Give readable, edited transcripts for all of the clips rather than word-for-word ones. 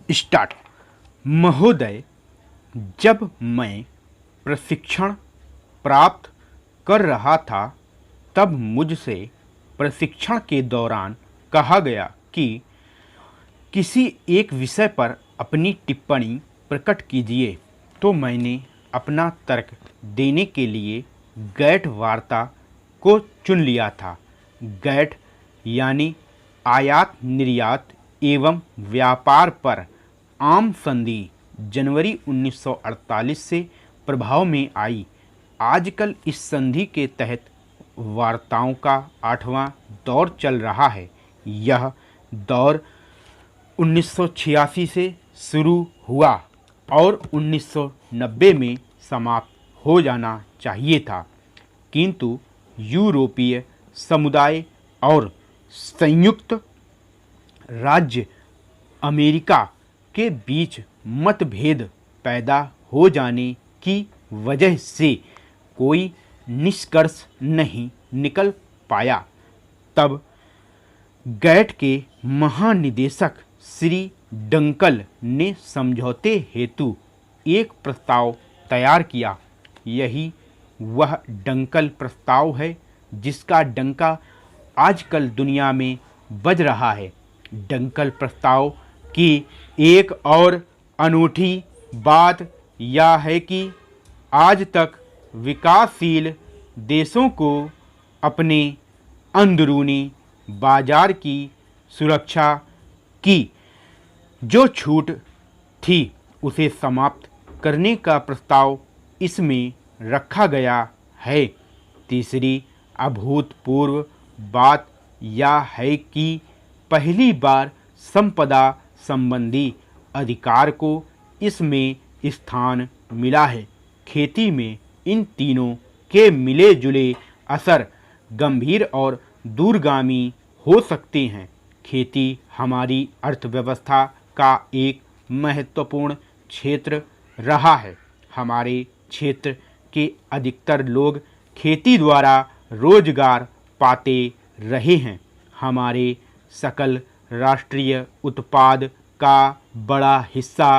Start. महोदय, जब मैं प्रशिक्षण प्राप्त कर रहा था तब मुझसे प्रशिक्षण के दौरान कहा गया कि किसी एक विषय पर अपनी टिप्पणी प्रकट कीजिए, तो मैंने अपना तर्क देने के लिए गैट वार्ता को चुन लिया था। गैट यानी आयात निर्यात एवं व्यापार पर आम संधि जनवरी 1948 से प्रभाव में आई। आजकल इस संधि के तहत वार्ताओं का 8वां दौर चल रहा है। यह दौर 1986 से शुरू हुआ और 1990 में समाप्त हो जाना चाहिए था, किंतु यूरोपीय समुदाय और संयुक्त राज्य अमेरिका के बीच मतभेद पैदा हो जाने की वजह से कोई निष्कर्ष नहीं निकल पाया। तब गैट के महानिदेशक श्री डंकल ने समझौते हेतु एक प्रस्ताव तैयार किया। यही वह डंकल प्रस्ताव है जिसका डंका आजकल दुनिया में बज रहा है। डंकल प्रस्ताव की एक और अनूठी बात यह है कि आज तक विकासशील देशों को अपने अंदरूनी बाजार की सुरक्षा की जो छूट थी उसे समाप्त करने का प्रस्ताव इसमें रखा गया है। तीसरी अभूतपूर्व बात यह है कि पहली बार संपदा संबंधी अधिकार को इसमें स्थान मिला है। खेती में इन तीनों के मिले जुले असर गंभीर और दूरगामी हो सकते हैं। खेती हमारी अर्थव्यवस्था का एक महत्वपूर्ण क्षेत्र रहा है। हमारे क्षेत्र के अधिकतर लोग खेती द्वारा रोजगार पाते रहे हैं। हमारे सकल राष्ट्रीय उत्पाद का बड़ा हिस्सा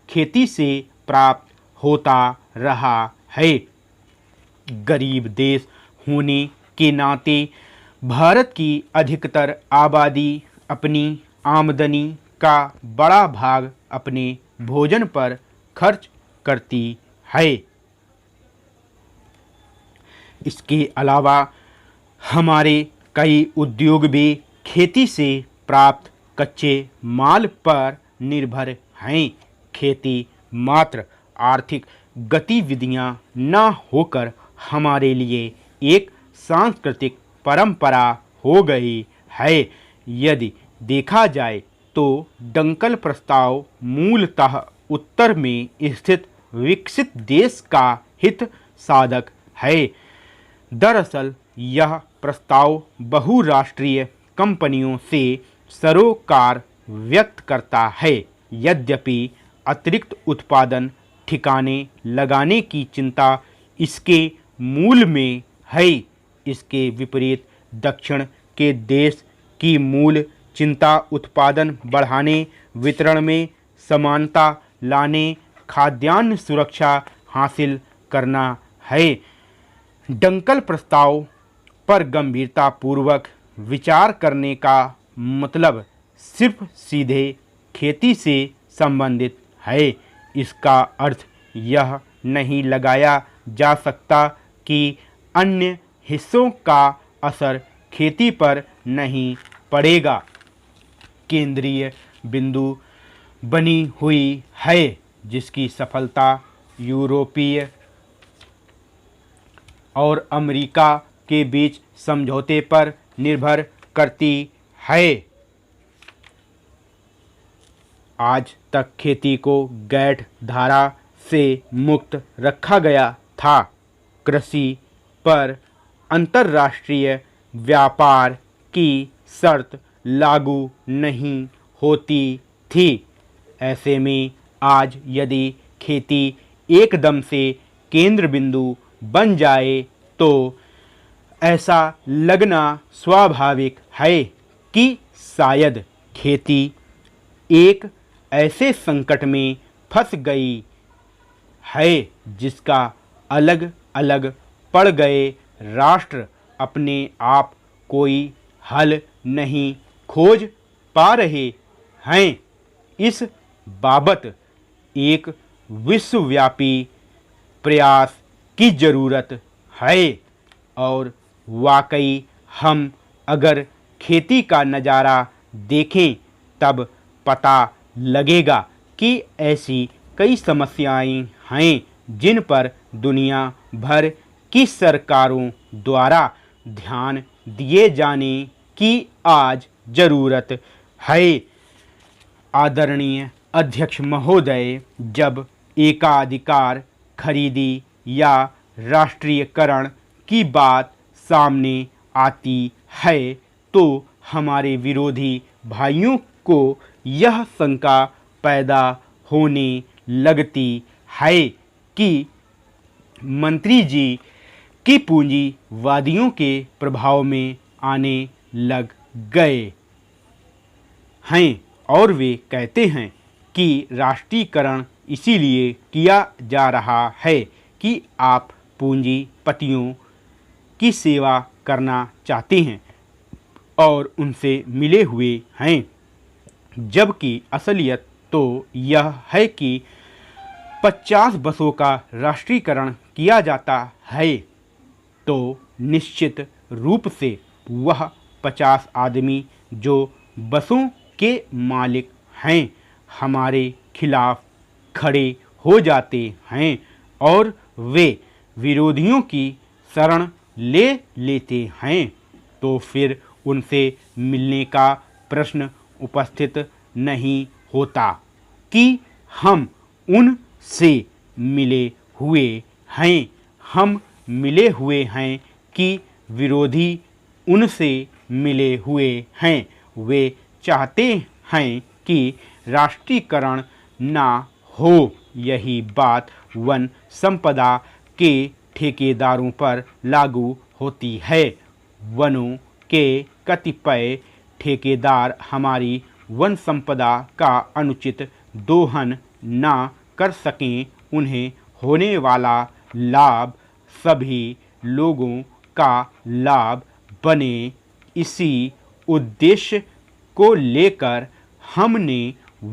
खेती से प्राप्त होता रहा है। गरीब देश होने के नाते भारत की अधिकतर आबादी अपनी आमदनी का बड़ा भाग अपने भोजन पर खर्च करती है। इसके अलावा हमारे कई उद्योग भी खेती से प्राप्त कच्चे माल पर निर्भर हैं। खेती मात्र आर्थिक गतिविधियां न होकर हमारे लिए एक सांस्कृतिक परंपरा हो गई है। यदि देखा जाए तो डंकल प्रस्ताव मूलतः उत्तर में स्थित विकसित देश का हित साधक है। दरअसल यह प्रस्ताव बहुराष्ट्रीय कंपनियों से सरोकार व्यक्त करता है। यद्यपि अतिरिक्त उत्पादन ठिकाने लगाने की चिंता इसके मूल में है, इसके विपरीत दक्षिण के देश की मूल चिंता उत्पादन बढ़ाने, वितरण में समानता लाने, खाद्यान्न सुरक्षा हासिल करना है। डंकल प्रस्ताव पर गंभीरतापूर्वक विचार करने का मतलब सिर्फ सीधे खेती से संबंधित है। इसका अर्थ यह नहीं लगाया जा सकता कि अन्य हिस्सों का असर खेती पर नहीं पड़ेगा। केंद्रीय बिंदु बनी हुई है जिसकी सफलता यूरोपीय और अमेरिका के बीच समझौते पर निर्भर करती है। आज तक खेती को गैट धारा से मुक्त रखा गया था। कृषि पर अंतर्राष्ट्रीय व्यापार की शर्त लागू नहीं होती थी। ऐसे में आज यदि खेती एकदम से केंद्र बिंदु बन जाए तो ऐसा लगना स्वाभाविक है कि शायद खेती एक ऐसे संकट में फंस गई है जिसका अलग अलग पड़ गए राष्ट्र अपने आप कोई हल नहीं खोज पा रहे हैं। इस बाबत एक विश्वव्यापी प्रयास की ज़रूरत है और वाकई हम अगर खेती का नज़ारा देखें तब पता लगेगा कि ऐसी कई समस्याएं हैं जिन पर दुनिया भर की सरकारों द्वारा ध्यान दिए जाने की आज ज़रूरत है। आदरणीय अध्यक्ष महोदय, जब एकाधिकार खरीदी या राष्ट्रीयकरण की बात सामने आती है तो हमारे विरोधी भाइयों को यह शंका पैदा होने लगती है कि मंत्री जी की पूंजीवादियों के प्रभाव में आने लग गए हैं और वे कहते हैं कि राष्ट्रीयकरण इसीलिए किया जा रहा है कि आप पूंजीपतियों की सेवा करना चाहते हैं और उनसे मिले हुए हैं, जबकि असलियत तो यह है कि 50 बसों का राष्ट्रीयकरण किया जाता है तो निश्चित रूप से वह 50 आदमी जो बसों के मालिक हैं हमारे खिलाफ खड़े हो जाते हैं और वे विरोधियों की शरण ले लेते हैं तो फिर उनसे मिलने का प्रश्न उपस्थित नहीं होता कि हम उनसे मिले हुए हैं। हम मिले हुए हैं कि विरोधी उनसे मिले हुए हैं। वे चाहते हैं कि राष्ट्रीयकरण ना हो। यही बात वन संपदा के ठेकेदारों पर लागू होती है। वनों के कतिपय ठेकेदार हमारी वन संपदा का अनुचित दोहन ना कर सकें, उन्हें होने वाला लाभ सभी लोगों का लाभ बने। इसी उद्देश्य को लेकर हमने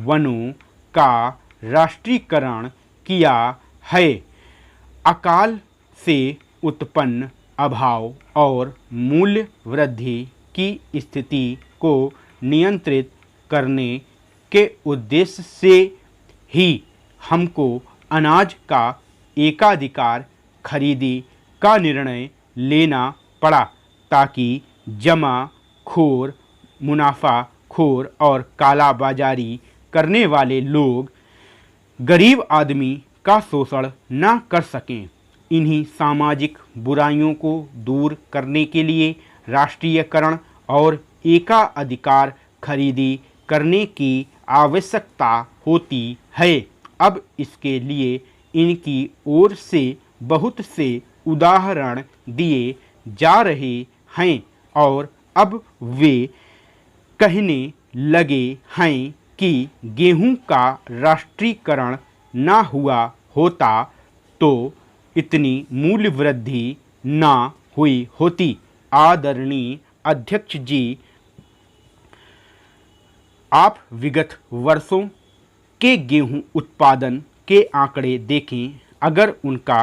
वनों का राष्ट्रीयकरण किया है। अकाल से उत्पन्न अभाव और मूल्य वृद्धि की स्थिति को नियंत्रित करने के उद्देश्य से ही हमको अनाज का एकाधिकार खरीदी का निर्णय लेना पड़ा ताकि जमाखोर, मुनाफाखोर और काला बाजारी करने वाले लोग गरीब आदमी का शोषण न कर सकें। इन्हीं सामाजिक बुराइयों को दूर करने के लिए राष्ट्रीयकरण और एकाधिकार खरीदी करने की आवश्यकता होती है। अब इसके लिए इनकी ओर से बहुत से उदाहरण दिए जा रहे हैं और अब वे कहने लगे हैं कि गेहूं का राष्ट्रीयकरण ना हुआ होता तो इतनी मूल्य वृद्धि ना हुई होती। आदरणीय अध्यक्ष जी, आप विगत वर्षों के गेहूं उत्पादन के आंकड़े देखें। अगर उनका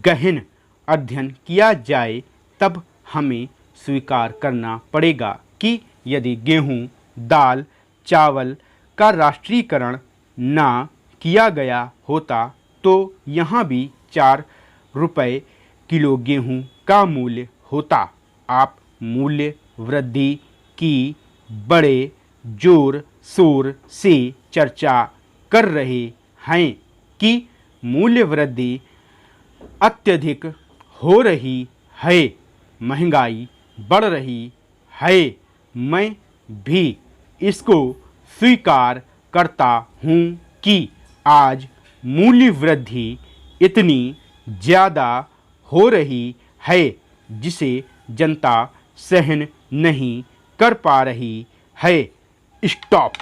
गहन अध्ययन किया जाए तब हमें स्वीकार करना पड़ेगा कि यदि गेहूं, दाल, चावल का राष्ट्रीयकरण ना किया गया होता तो यहाँ भी 4 रुपये किलो गेहूं का मूल्य होता। आप मूल्य वृद्धि की बड़े जोर शोर से चर्चा कर रहे हैं कि मूल्य वृद्धि अत्यधिक हो रही है, महंगाई बढ़ रही है। मैं भी इसको स्वीकार करता हूँ कि आज मूल्य वृद्धि इतनी ज़्यादा हो रही है जिसे जनता सहन नहीं कर पा रही है। स्टॉप।